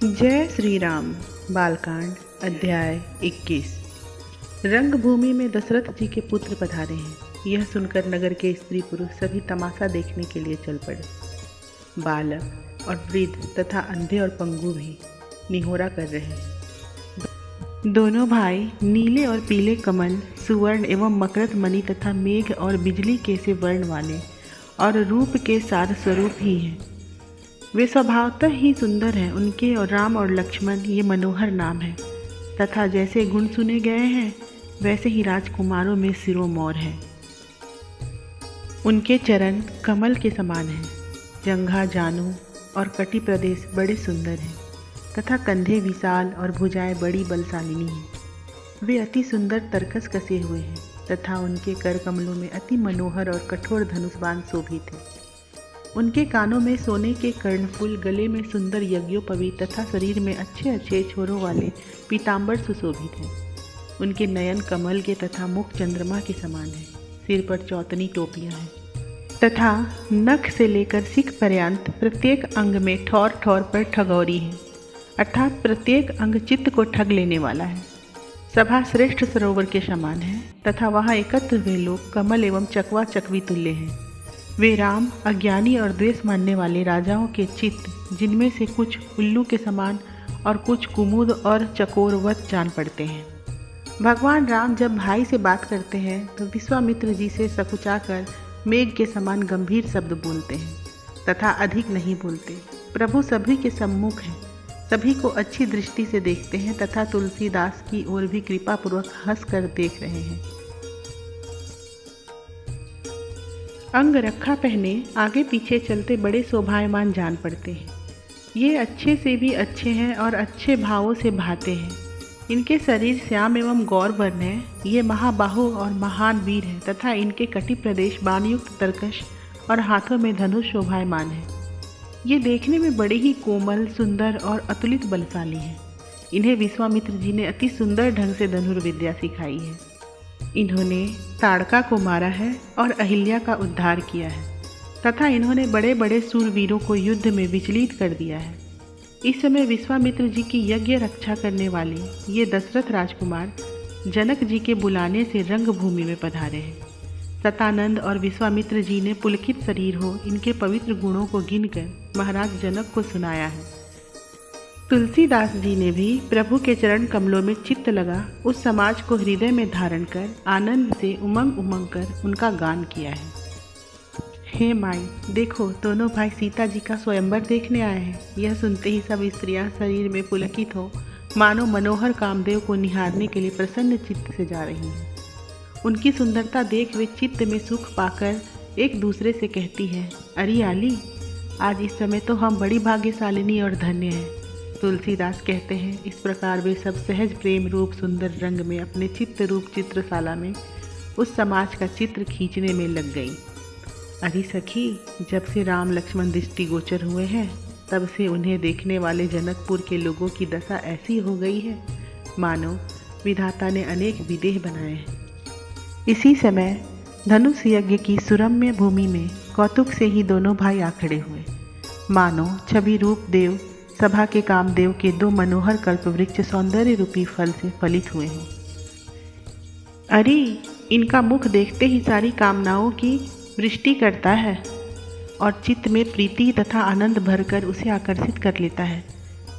जय श्री राम। बालकांड अध्याय 21। रंगभूमि में दशरथ जी के पुत्र पधारे हैं। यह सुनकर नगर के स्त्री पुरुष सभी तमाशा देखने के लिए चल पड़े। बालक और वृद्ध तथा अंधे और पंगु भी निहोरा कर रहे हैं। दोनों भाई नीले और पीले कमल, सुवर्ण एवं मकरंद मणि तथा मेघ और बिजली के से वर्ण वाले और रूप के सार स्वरूप ही हैं। वे स्वभावतः ही सुंदर हैं। उनके और राम और लक्ष्मण ये मनोहर नाम है तथा जैसे गुण सुने गए हैं वैसे ही राजकुमारों में सिरोमौर है। उनके चरण कमल के समान हैं। जंघा, जानु और कटी प्रदेश बड़े सुंदर हैं तथा कंधे विशाल और भुजाएं बड़ी बलशालिनी हैं। वे अति सुंदर तरकस कसे हुए हैं तथा उनके कर कमलों में अति मनोहर और कठोर धनुष बाण शोभित है। उनके कानों में सोने के कर्णफूल, गले में सुंदर यज्ञोपवीत तथा शरीर में अच्छे अच्छे छोरों वाले पीताम्बर सुशोभित हैं। उनके नयन कमल के तथा मुख चंद्रमा के समान है। सिर पर चौतनी टोपियां हैं तथा नख से लेकर सिख पर्यंत प्रत्येक अंग में ठौर ठौर पर ठगौरी है, अर्थात प्रत्येक अंग चित्त को ठग लेने वाला है। सभा श्रेष्ठ सरोवर के समान है तथा वहाँ एकत्र हुए लोग कमल एवं चकवा चकवी तुल्य हैं। वे राम, अज्ञानी और द्वेष मानने वाले राजाओं के चित्त, जिनमें से कुछ उल्लू के समान और कुछ कुमुद और चकोरवत जान पड़ते हैं। भगवान राम जब भाई से बात करते हैं तो विश्वामित्र जी से सकुचाकर मेघ के समान गंभीर शब्द बोलते हैं तथा अधिक नहीं बोलते। प्रभु सभी के सम्मुख हैं, सभी को अच्छी दृष्टि से देखते हैं तथा तुलसीदास की ओर भी कृपापूर्वक हंस कर देख रहे हैं। अंग रखा पहने आगे पीछे चलते बड़े शोभायमान जान पड़ते हैं। ये अच्छे से भी अच्छे हैं और अच्छे भावों से भाते हैं। इनके शरीर श्याम एवं गौर वर्ण है। ये महाबाहु और महान वीर हैं तथा इनके कटी प्रदेश बाणयुक्त तरकश और हाथों में धनुष शोभायमान है। ये देखने में बड़े ही कोमल, सुंदर और अतुलित बलशाली हैं। इन्हें विश्वामित्र जी ने अति सुंदर ढंग से धनुर्विद्या सिखाई है। इन्होंने ताड़का को मारा है और अहिल्या का उद्धार किया है तथा इन्होंने बड़े बड़े सूरवीरों को युद्ध में विचलित कर दिया है। इस समय विश्वामित्र जी की यज्ञ रक्षा करने वाले ये दशरथ राजकुमार जनक जी के बुलाने से रंगभूमि में पधारे हैं। सतानंद और विश्वामित्र जी ने पुलकित शरीर हो इनके पवित्र गुणों को गिनकर महाराज जनक को सुनाया है। तुलसीदास जी ने भी प्रभु के चरण कमलों में चित्त लगा उस समाज को हृदय में धारण कर आनंद से उमंग उमंग कर उनका गान किया है। हे माई, देखो दोनों भाई सीता जी का स्वयंवर देखने आए हैं। यह सुनते ही सब स्त्रियां शरीर में पुलकित हो मानो मनोहर कामदेव को निहारने के लिए प्रसन्न चित्त से जा रही हैं। उनकी सुंदरता देख वे चित्त में सुख पाकर एक दूसरे से कहती है, अरे आली, आज इस समय तो हम बड़ी भाग्यशालिनी और धन्य हैं। तुलसीदास कहते हैं, इस प्रकार वे सब सहज प्रेम रूप सुंदर रंग में अपने चित्त रूप चित्रशाला में उस समाज का चित्र खींचने में लग गई। अरे सखी, जब से राम लक्ष्मण दृष्टिगोचर हुए हैं तब से उन्हें देखने वाले जनकपुर के लोगों की दशा ऐसी हो गई है मानो विधाता ने अनेक विदेह बनाए हैं। इसी समय धनुष यज्ञ की सुरम्य भूमि में कौतुक से ही दोनों भाई आ खड़े हुए, मानो छवि रूप देव सभा के कामदेव के दो मनोहर कल्प वृक्ष सौंदर्य रूपी फल से फलित हुए हैं। अरे, इनका मुख देखते ही सारी कामनाओं की वृष्टि करता है और चित्त में प्रीति तथा आनंद भरकर उसे आकर्षित कर लेता है।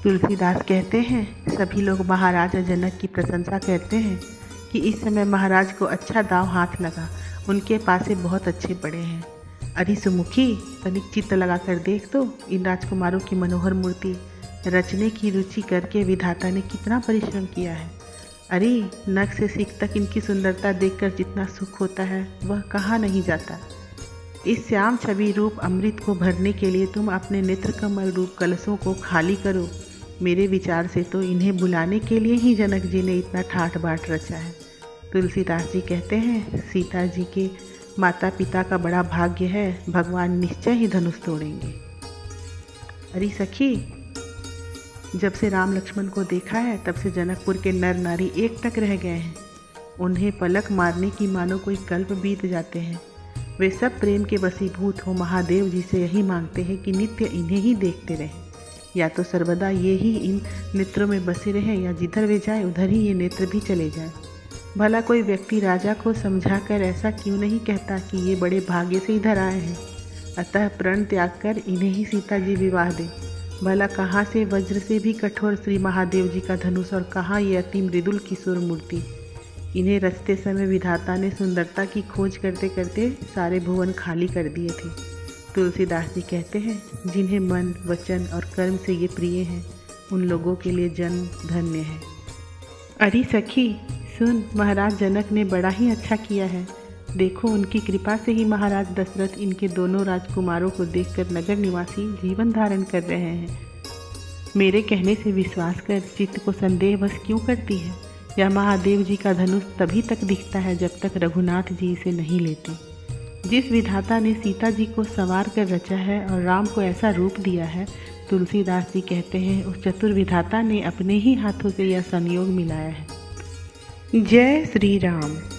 तुलसीदास कहते हैं, सभी लोग महाराजा जनक की प्रशंसा करते हैं कि इस समय महाराज को अच्छा दांव हाथ लगा, उनके पासे बहुत अच्छे पड़े हैं। अरे सुमुखी, तनिक चित्त लगा कर देख तो, इन राजकुमारों की मनोहर मूर्ति रचने की रुचि करके विधाता ने कितना परिश्रम किया है। अरे, नख से सिख तक इनकी सुंदरता देखकर जितना सुख होता है वह कहाँ नहीं जाता। इस श्याम छवि रूप अमृत को भरने के लिए तुम अपने नेत्र कमल रूप कलशों को खाली करो। मेरे विचार से तो इन्हें बुलाने के लिए ही जनक जी ने इतना ठाठ बाट रचा है। तुलसीदास जी कहते हैं, सीता जी के माता पिता का बड़ा भाग्य है, भगवान निश्चय ही धनुष तोड़ेंगे। अरे सखी, जब से राम लक्ष्मण को देखा है तब से जनकपुर के नर नारी एक टक रह गए हैं। उन्हें पलक मारने की मानो कोई कल्प बीत जाते हैं। वे सब प्रेम के वशीभूत हो महादेव जी से यही मांगते हैं कि नित्य इन्हें ही देखते रहें। या तो सर्वदा ये ही इन नेत्रों में बसे रहें या जिधर वे जाए उधर ही ये नेत्र भी चले जाएं। भला कोई व्यक्ति राजा को समझाकर ऐसा क्यों नहीं कहता कि ये बड़े भाग्य से इधर आए हैं, अतः प्रण त्याग कर इन्हें ही सीता जी विवाह दें। भला कहाँ से वज्र से भी कठोर श्री महादेव जी का धनुष और कहाँ ये अति मृदुल किशोर मूर्ति। इन्हें रचते समय विधाता ने सुंदरता की खोज करते करते सारे भुवन खाली कर दिए थे। तुलसीदास जी कहते हैं, जिन्हें मन वचन और कर्म से ये प्रिय हैं, उन लोगों के लिए जन्म धन्य है। अरे सखी सुन, महाराज जनक ने बड़ा ही अच्छा किया है। देखो, उनकी कृपा से ही महाराज दशरथ इनके दोनों राजकुमारों को देखकर नगर निवासी जीवन धारण कर रहे हैं। मेरे कहने से विश्वास कर, चित्त को संदेह बस क्यों करती है। या महादेव जी का धनुष तभी तक दिखता है जब तक रघुनाथ जी इसे नहीं लेते। जिस विधाता ने सीता जी को संवार कर रचा है और राम को ऐसा रूप दिया है, तुलसीदास जी कहते हैं उस चतुर विधाता ने अपने ही हाथों से यह संयोग मिलाया है। जय श्री राम।